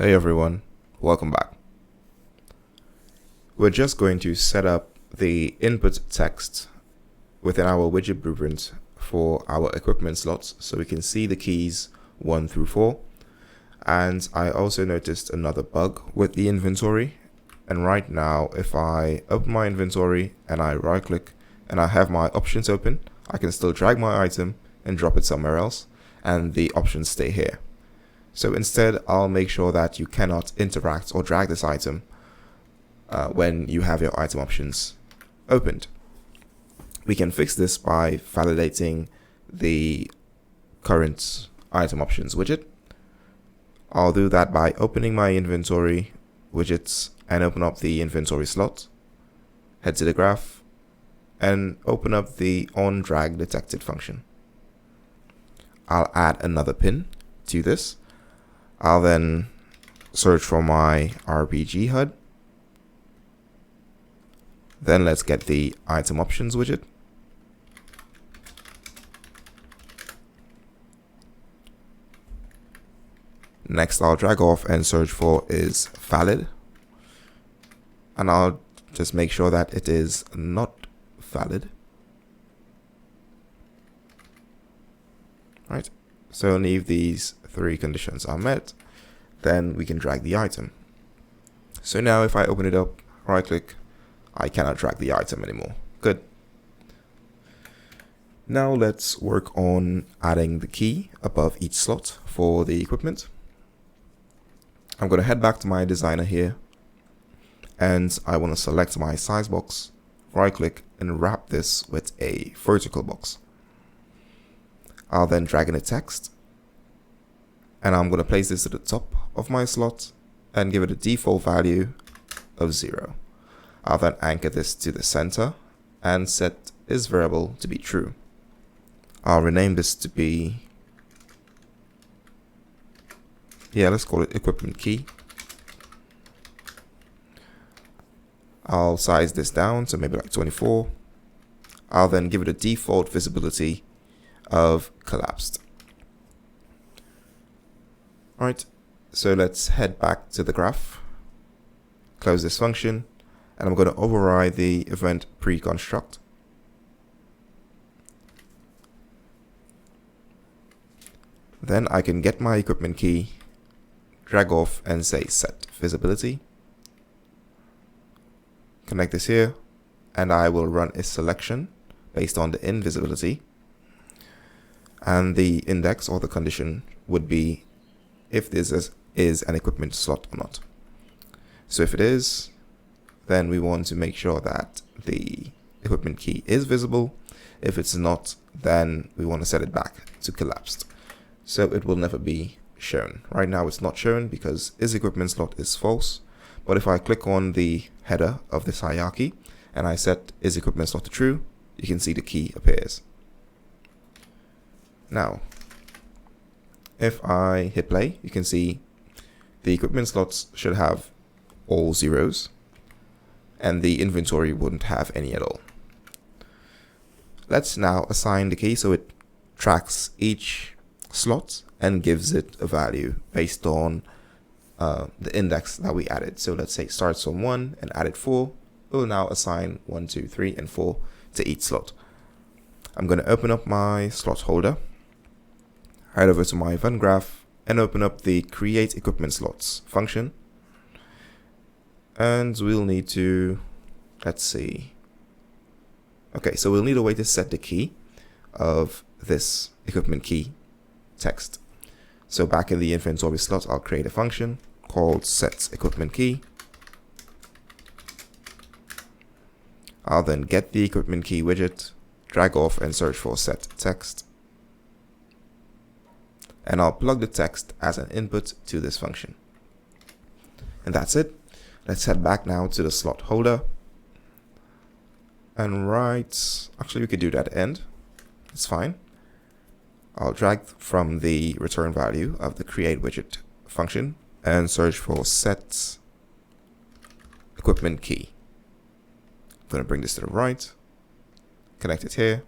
Hey everyone, welcome back. We're just going to set up the input text within our widget blueprint for our equipment slots so we can see the keys 1 through 4. And I also noticed another bug with the inventory. And right now, if I open my inventory and I right click and I have my options open, I can still drag my item and drop it somewhere else and the options stay here. So instead, I'll make sure that you cannot interact or drag this item when you have your item options opened. We can fix this by validating the current item options widget. I'll do that by opening my inventory widgets and open up the inventory slot, head to the graph, and open up the onDragDetected function. I'll add another pin to this. I'll then search for my RPG HUD. Then let's get the item options widget. Next, I'll drag off and search for is valid. And I'll just make sure that it is not valid. Right. So only if these 3 conditions are met, then we can drag the item. So now if I open it up, right click, I cannot drag the item anymore. Good. Now let's work on adding the key above each slot for the equipment. I'm going to head back to my designer here, and I want to select my size box, right click, and wrap this with a vertical box. I'll then drag in a text, and I'm going to place this at the top of my slot and give it a default value of 0. I'll then anchor this to the center and set is variable to be true. I'll rename this to be, let's call it equipment key. I'll size this down to maybe like 24. I'll then give it a default visibility of collapsed. Alright, so let's head back to the graph, close this function, and I'm going to override the event pre-construct. Then I can get my equipment key, drag off and say set visibility. Connect this here, and I will run a selection based on the invisibility. And the index or the condition would be if this is an equipment slot or not. So if it is, then we want to make sure that the equipment key is visible. If it's not, then we want to set it back to collapsed. So it will never be shown. Right now it's not shown because is equipment slot is false. But if I click on the header of this hierarchy and I set is equipment slot to true, you can see the key appears. Now, if I hit play, you can see the equipment slots should have all zeros and the inventory wouldn't have any at all. Let's now assign the key so it tracks each slot and gives it a value based on the index that we added. So let's say starts on 1 and added 4. We'll now assign 1, 2, 3, and 4 to each slot. I'm going to open up my slot holder, head over to my event graph, and open up the create equipment slots function. And we'll need to, let's see. Okay, so we'll need a way to set the key of this equipment key text. So back in the inventory slot, I'll create a function called set equipment key. I'll then get the equipment key widget, drag off and search for set text. And I'll plug the text as an input to this function. And that's it. Let's head back now to the slot holder. And actually we could do that end. It's fine. I'll drag from the return value of the create widget function and search for set equipment key. I'm going to bring this to the right, connect it here,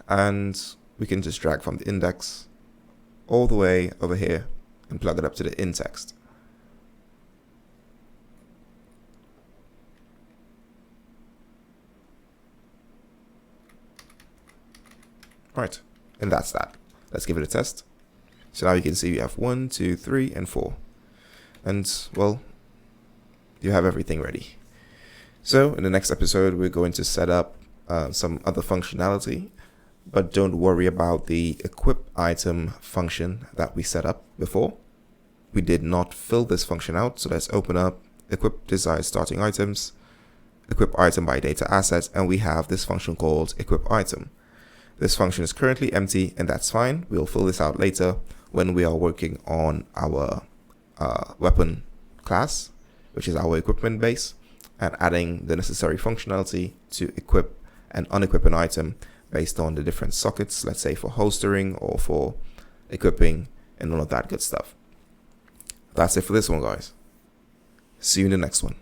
and we can just drag from the index all the way over here and plug it up to the in text. Right, and that's that. Let's give it a test. So now you can see we have 1, 2, 3, and 4. And, well, you have everything ready. So in the next episode, we're going to set up some other functionality, but don't worry about the equip item function that we set up before. We did not fill this function out, so let's open up equip desired starting items, equip item by data asset, and we have this function called equip item. This function is currently empty, and that's fine. We'll fill this out later when we are working on our weapon class, which is our equipment base, and adding the necessary functionality to equip and unequip an item based on the different sockets, let's say for holstering or for equipping and all of that good stuff. That's it for this one, guys. See you in the next one.